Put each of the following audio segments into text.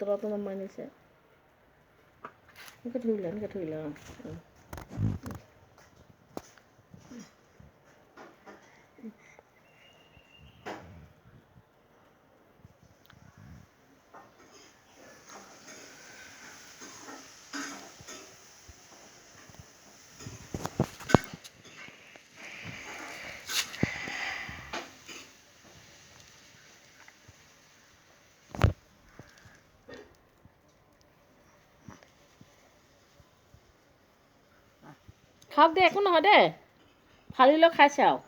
বটলটো নমাই নিছে এনেকৈ ধৰিলে খাওক দে একো নহয় দে ফালি লৈ খাইছে আৰু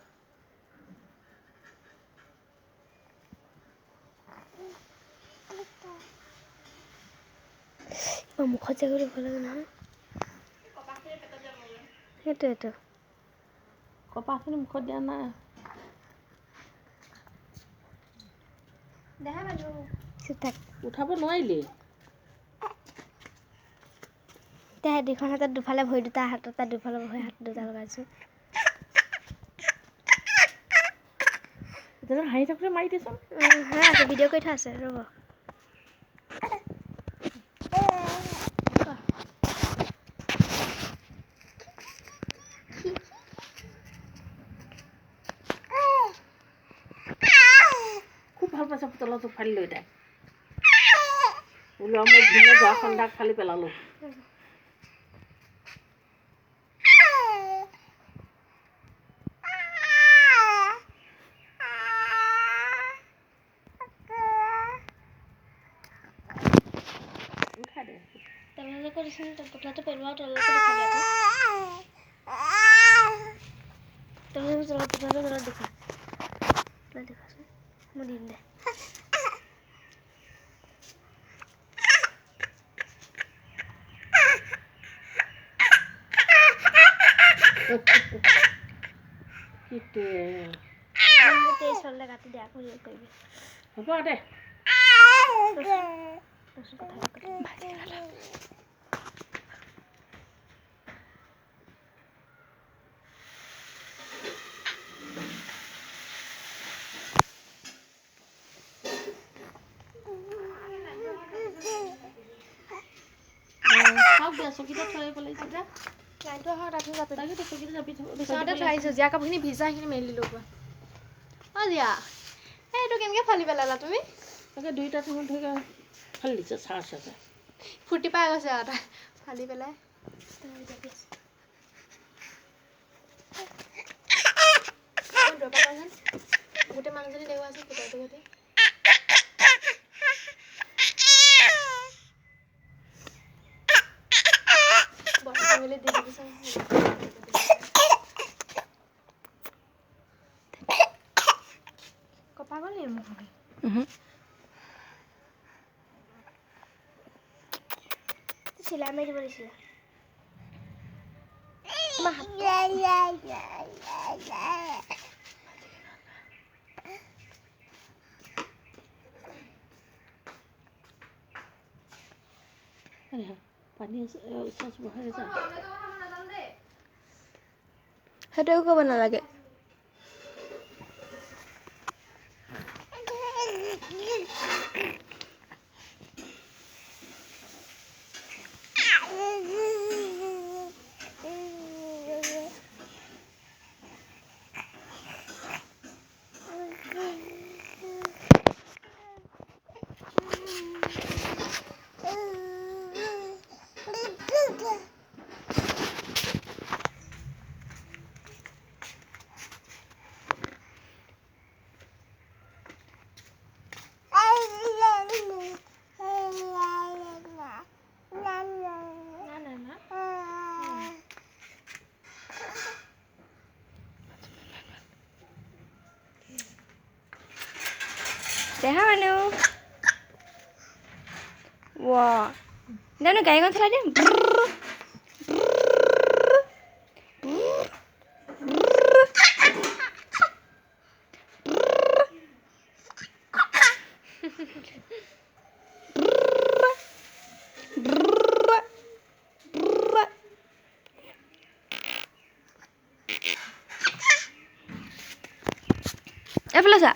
মুখত যে কৰি ভাল লাগে নহয় সেইটোৱেতো কপাহখিনি মুখত দিয়া নাই দেখা মানুহ উঠাব নোৱাৰিলি এতিয়া দুখন হাতত দুফালে ভৰি দুটা হাতত দুফালে ভৰি হাত দুটা লগাইছোঁ এতিয়া হাঁহি থাকোঁতে মাৰি দিছোন আছে ভিডিঅ' কৰি থোৱা আছে ৰ'ব খুব ভাল পাইছে পুতলাটো ফালি লৈ তাই বোলো মই ভিন্ন যোৱাখন দাগ ফালি পেলালোঁ পুতলাটো পেলোৱা পুতলাটো দেখা মই দিম দে কাটি দিয়া কৰিবি হ'ব দে চকীতে থৈ পেলাইছে যে লাইনটো অহা তাতে চকীতে জাপি বিচনাতে থৈ আহিছোঁ জীয়া কাপোৰখিনি ভিজা সেইখিনি মেলি দিলোঁ অঁ জীয়া এইটো কেনেকৈ ফালি পেলালা তুমি তাকে দুইটা ঠেঙত ধৰি ফালি দিছে চাৰ্চতে ফূৰ্তি পাই গৈছে আৰু তাই ফালি পেলাই গোটেই মানুহজনী দেখুৱাই আছে পুতলাটো গোটেই কপা গ'ল নি মোক চিলাই মাৰি দিব দিছিলে পানী চচ বহাই যা সেইটোও ক'ব নালাগে দেখা মানুহ গাড়ীখন চলাই দিম এইফালে চা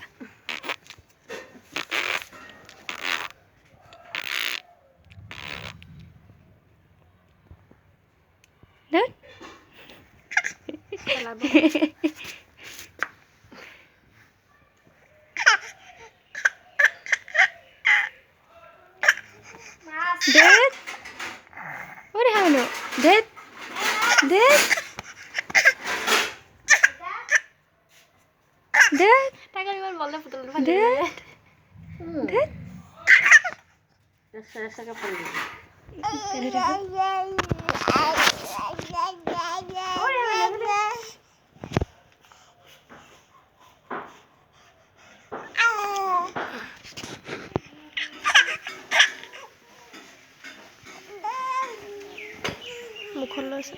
ধুত পেলাব ধুত ওরে হানো ধুত ধুত ধুত তাক ইমান বলে পুতলটো ধুত ধুত এচাকে ফালি দিবি মুখত লৈছে